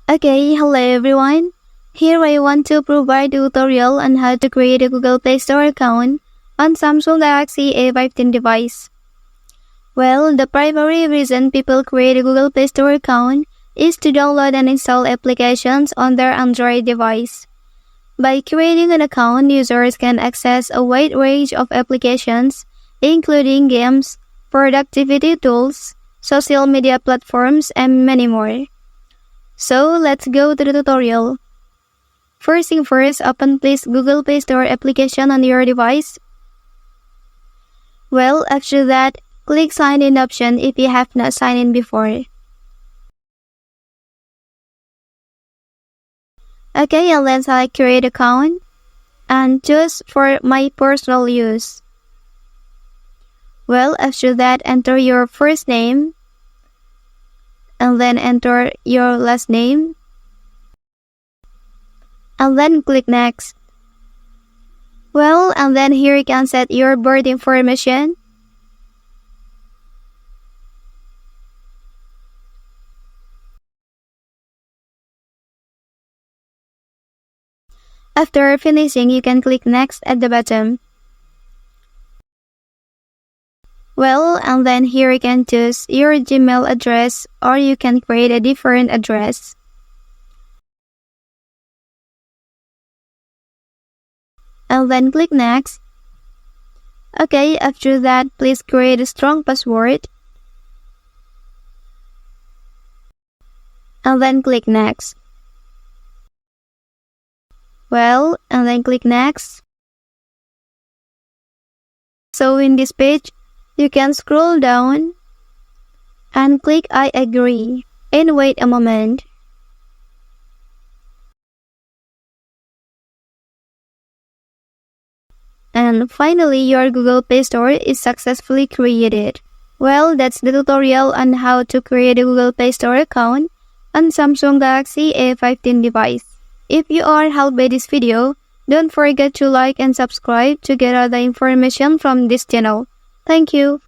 Okay, hello everyone. Here I want to provide a tutorial on how to create a Google Play Store account on Samsung Galaxy A15 device. Well, the primary reason people create a Google Play Store account is to download and install applications on their Android device. By creating an account, users can access a wide range of applications, including games, productivity tools, social media platforms, and many more. So let's go to the tutorial. First thing first, open please Google Play Store application on your device. Well, after that, click sign in option if you have not signed in before. Okay, and then select create account and choose for my personal use. Well, after that, enter your first name and then enter your last name and then click next. Well, and then here you can set your birth information. After finishing, you can click next at the bottom. Well, and then here you can choose your Gmail address or you can create a different address. And then click next. Okay, after that, please create a strong password. And then click next. Well, and then click next. So in this page, you can scroll down and click I agree and wait a moment. And finally, your Google Play Store is successfully created. Well, that's the tutorial on how to create a Google Play Store account on Samsung Galaxy A15 device. If you are helped by this video, don't forget to like and subscribe to get other information from this channel. Thank you.